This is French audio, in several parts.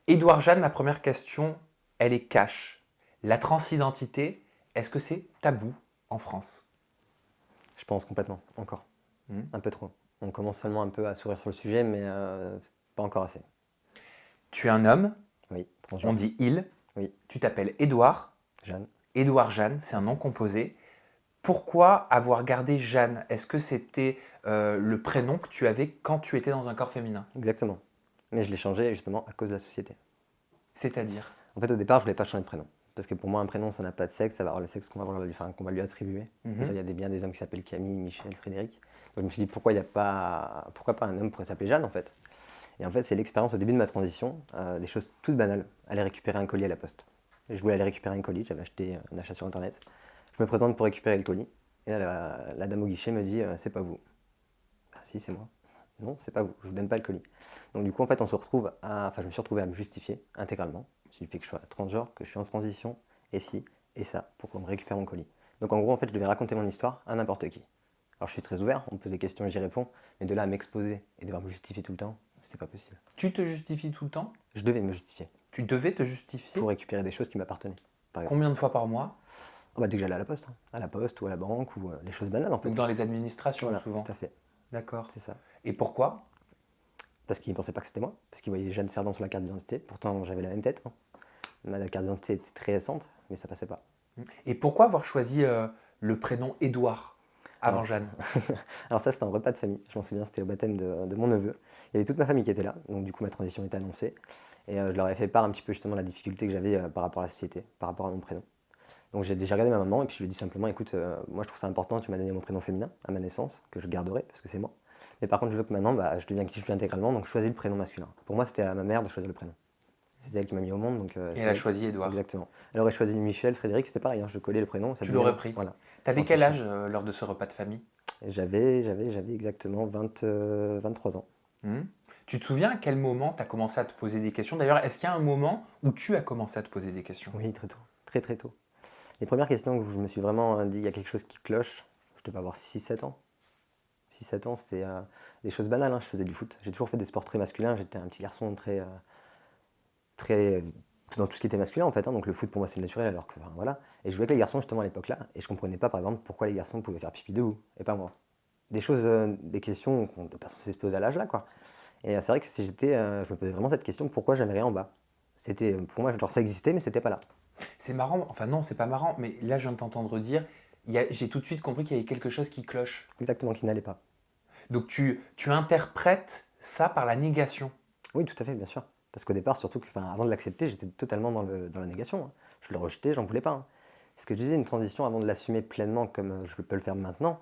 Édouard Jeanne, ma première question, elle est cash. La transidentité, est-ce que c'est tabou en France? Je pense complètement, encore. Hmm. Un peu trop. On commence seulement un peu à sourire sur le sujet, mais pas encore assez. Tu es un homme, Oui, on transgenre. dit il, Oui, tu t'appelles Édouard. Jeanne. Édouard Jeanne, c'est un nom composé. Pourquoi avoir gardé Jeanne? Est-ce que c'était le prénom que tu avais quand tu étais dans un corps féminin? Exactement. Mais je l'ai changé justement à cause de la société. C'est-à-dire? En fait, au départ, je voulais pas changer de prénom. Parce que pour moi, un prénom, ça n'a pas de sexe, ça va avoir le sexe qu'on va lui attribuer. Je veux dire, Mhm. il y a bien des hommes qui s'appellent Camille, Michel, Frédéric. Donc je me suis dit, pourquoi pas un homme pourrait s'appeler Jeanne en fait. Et en fait, c'est l'expérience au début de ma transition, des choses toutes banales. Aller récupérer un colis à la poste. Je voulais aller récupérer un colis, j'avais acheté un achat sur internet. Je me présente pour récupérer le colis. Et là, la dame au guichet me dit, c'est pas vous. Ah si, c'est moi. Non, c'est pas vous, je vous donne pas le colis. Donc du coup, en fait, je me suis retrouvé à me justifier intégralement. Il fait que je sois transgenre, que je suis en transition, et ci, et ça, pour qu'on me récupère mon colis. Donc en gros, en fait, je devais raconter mon histoire à n'importe qui. Alors je suis très ouvert, on me pose des questions et j'y réponds, mais de là à m'exposer et devoir me justifier tout le temps, c'était pas possible. Tu te justifies tout le temps? Je devais me justifier Tu devais te pour justifier récupérer des choses qui m'appartenaient, par exemple. combien de fois par mois? Oh, bah, dès que j'allais à la poste ou à la banque, ou les choses banales en Donc fait. dans les administrations Voilà, souvent. tout à fait, D'accord. c'est ça. Et pourquoi? Parce qu'ils ne pensaient pas que c'était moi, parce qu'ils voyaient Jeanne Serdan sur la carte d'identité, pourtant j'avais la même tête, hein. Ma carte d'identité était très récente, mais ça passait pas. Et pourquoi avoir choisi le prénom Édouard avant Alors, Jeanne? alors ça, c'était un repas de famille, je m'en souviens, c'était le baptême de mon neveu. Il y avait toute ma famille qui était là, donc du coup ma transition était annoncée. Et je leur ai fait part un petit peu justement de la difficulté que j'avais par rapport à la société, par rapport à mon prénom. Donc j'ai déjà regardé ma maman et puis je lui ai dit simplement, écoute, moi je trouve ça important, tu m'as donné mon prénom féminin à ma naissance, que je garderai parce que c'est moi. Mais par contre, je veux que maintenant, bah, je deviens qui je suis intégralement, donc je choisis le prénom masculin. Pour moi, c'était à ma mère de choisir le prénom. C'était elle qui m'a mis au monde, donc Et elle c'est a elle. choisi Édouard. Exactement. Elle aurait choisi Michel, Frédéric, c'était pareil, hein, je collais le prénom, ça Tu devenait l'aurais long. pris. Voilà, T'avais tant quel pis. âge lors de ce repas de famille? Et j'avais exactement 23 ans. Hmm. Tu te souviens à quel moment tu as commencé à te poser des questions? D'ailleurs, est-ce qu'il y a un moment où tu as commencé à te poser des questions? Oui, très tôt, très très tôt. Les premières questions où je me suis vraiment dit, il y a quelque chose qui cloche, je devais avoir 6 7 ans. 6 7 ans, c'était des choses banales, hein. Je faisais du foot. J'ai toujours fait des sports très masculins, j'étais un petit garçon très dans tout ce qui était masculin en fait, hein. Donc le foot pour moi c'est naturel alors que enfin, voilà. Et je jouais avec les garçons justement à l'époque là, et je comprenais pas par exemple pourquoi les garçons pouvaient faire pipi debout et pas moi. Des choses, des questions qu'on ne peut pas se poser à l'âge là quoi. Et c'est vrai que si je me posais vraiment cette question, pourquoi j'avais rien en bas. C'était pour moi genre ça existait mais c'était pas là. C'est marrant, enfin non, c'est pas marrant, mais là je viens de t'entendre dire, j'ai tout de suite compris qu'il y avait quelque chose qui cloche. Exactement, qui n'allait pas. Donc tu interprètes ça par la négation. Oui, tout à fait, bien sûr. Parce qu'au départ, surtout que, enfin, avant de l'accepter, j'étais totalement dans la négation, hein. Je le rejetais, j'en voulais pas, hein. Ce que je disais, une transition avant de l'assumer pleinement comme je peux le faire maintenant,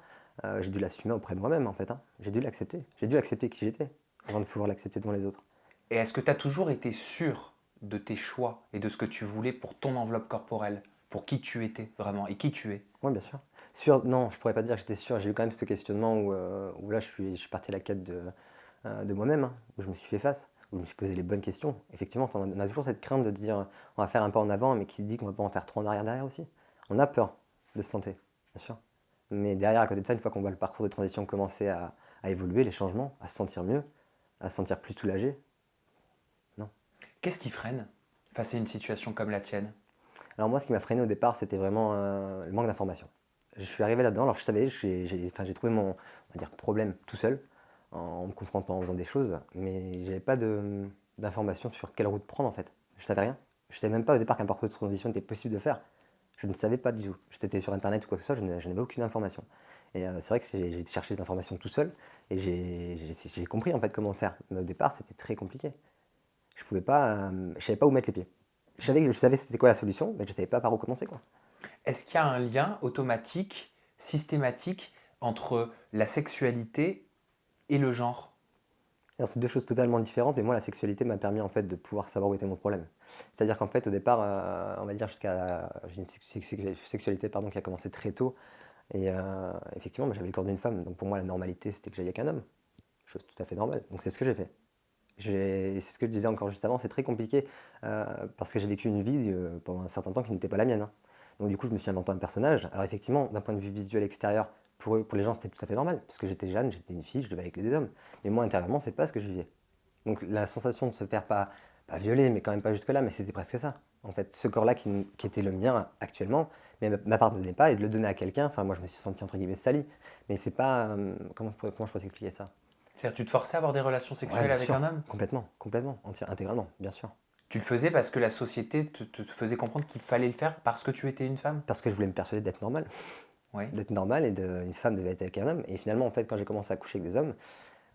j'ai dû l'assumer auprès de moi-même en fait, hein. J'ai dû l'accepter. J'ai dû accepter qui j'étais avant de pouvoir l'accepter devant les autres. Et est-ce que tu as toujours été sûr de tes choix et de ce que tu voulais pour ton enveloppe corporelle, pour qui tu étais vraiment et qui tu es? Oui, bien sûr. Sûr, non, je pourrais pas dire que j'étais sûr. J'ai eu quand même ce questionnement où là, je suis parti à la quête de moi-même, hein, où je me suis fait face, où je me suis posé les bonnes questions. Effectivement, enfin, on a toujours cette crainte de dire on va faire un pas en avant, mais qui se dit qu'on va pas en faire trop en arrière derrière aussi. On a peur de se planter, bien sûr. Mais derrière, à côté de ça, une fois qu'on voit le parcours de transition commencer à évoluer, les changements, à se sentir mieux, à se sentir plus soulagé, non. Qu'est-ce qui freine face à une situation comme la tienne? Alors moi, ce qui m'a freiné au départ, c'était vraiment le manque d'information. Je suis arrivé là-dedans, alors je savais, enfin, j'ai trouvé mon on va dire, problème tout seul, en me confrontant, en faisant des choses, mais j'avais pas d'informations sur quelle route prendre en fait. Je savais rien. Je savais même pas au départ qu'un parcours de transition était possible de faire. Je ne savais pas du tout. J'étais sur internet ou quoi que ce soit, je n'avais aucune information. Et c'est vrai que j'ai cherché des informations tout seul et j'ai compris en fait comment faire. Mais au départ, c'était très compliqué. Je savais pas où mettre les pieds. Je savais c'était quoi la solution, mais je savais pas par où commencer quoi. Est-ce qu'il y a un lien automatique, systématique, entre la sexualité et le genre? Alors, c'est deux choses totalement différentes, mais moi, la sexualité m'a permis en fait de pouvoir savoir où était mon problème. C'est-à-dire qu'en fait, au départ, on va dire j'ai une sexualité pardon, qui a commencé très tôt, et effectivement, bah, j'avais le corps d'une femme, donc pour moi, la normalité, c'était que j'aille avec un homme, chose tout à fait normale. Donc c'est ce que j'ai fait. C'est ce que je disais encore juste avant, c'est très compliqué parce que j'ai vécu une vie pendant un certain temps qui n'était pas la mienne, hein. Donc du coup, je me suis inventé un personnage. Alors effectivement, d'un point de vue visuel extérieur, pour les gens, c'était tout à fait normal, parce que j'étais jeune, j'étais une fille, je devais avec des hommes. Mais moi, intérieurement, c'est pas ce que je vivais. Donc la sensation de se faire pas violé, mais quand même pas jusque-là, mais c'était presque ça. En fait, ce corps-là qui était le mien actuellement, mais m'appartenait pas et de le donner à quelqu'un, enfin moi je me suis senti entre guillemets sali, mais c'est pas, comment je pourrais t'expliquer ça? C'est-à-dire, tu te forçais à avoir des relations Ouais, sexuelles bien avec sûr, un homme? complètement, intégralement, bien sûr. Tu le faisais parce que la société te faisait comprendre qu'il fallait le faire parce que tu étais une femme? Parce que je voulais me persuader d'être normal, Oui. et une femme devait être avec un homme. Et finalement, en fait, quand j'ai commencé à coucher avec des hommes,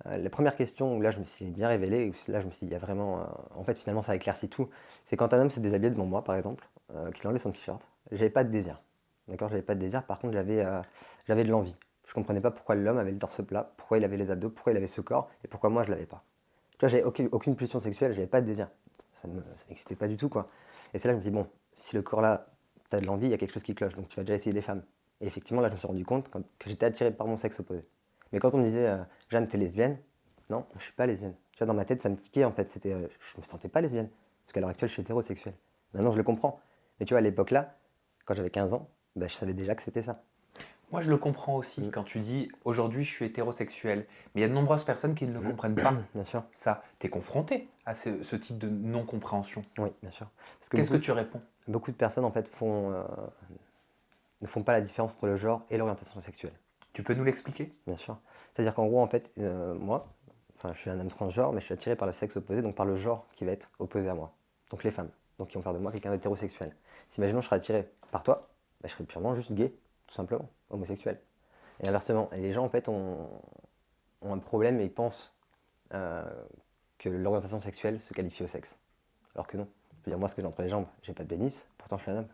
la première question où là je me suis bien révélé, où là je me suis dit, il y a vraiment, en fait, finalement, ça éclaircit tout. C'est quand un homme se déshabillait devant moi, par exemple, qu'il enlevait son t-shirt, j'avais pas de désir. D'accord, j'avais pas de désir. Par contre, j'avais de l'envie. Je comprenais pas pourquoi l'homme avait le torse plat, pourquoi il avait les abdos, pourquoi il avait ce corps, et pourquoi moi je l'avais pas. Tu vois, j'avais aucune pulsion sexuelle, j'avais pas de désir. Ça m'excitait pas du tout, quoi. Et c'est là que je me dis, bon, si le corps là, t'as de l'envie, il y a quelque chose qui cloche, donc tu vas déjà essayer des femmes. Et effectivement, là, je me suis rendu compte que j'étais attiré par mon sexe opposé. Mais quand on me disait, Jeanne, t'es lesbienne, non, je suis pas lesbienne. Tu vois, dans ma tête, ça me tiquait, en fait, je me sentais pas lesbienne. Parce qu'à l'heure actuelle, je suis hétérosexuel. Maintenant, je le comprends. Mais tu vois, à l'époque là, quand j'avais 15 ans, bah, je savais déjà que c'était ça. Moi, je le comprends aussi Mm. quand tu dis aujourd'hui je suis hétérosexuel. Mais il y a de nombreuses personnes qui ne le comprennent pas. Bien sûr. Ça, tu es confronté à ce type de non-compréhension. Oui, bien sûr. Parce que Qu'est-ce que tu réponds? beaucoup de personnes, en fait, ne font pas la différence entre le genre et l'orientation sexuelle. Tu peux nous l'expliquer? Bien sûr. C'est-à-dire qu'en gros, en fait, moi, enfin, je suis un homme transgenre, mais je suis attiré par le sexe opposé, donc par le genre qui va être opposé à moi. Donc les femmes, donc qui vont faire de moi quelqu'un d'hétérosexuel. Si imaginons je serais attiré par toi, bah, je serais purement juste gay, tout simplement, homosexuel. Et inversement, et les gens en fait ont un problème et ils pensent euh, que l'orientation sexuelle se qualifie au sexe. Alors que non. Je veux dire, moi, ce que j'ai entre les jambes, j'ai pas de pénis, pourtant je suis un homme.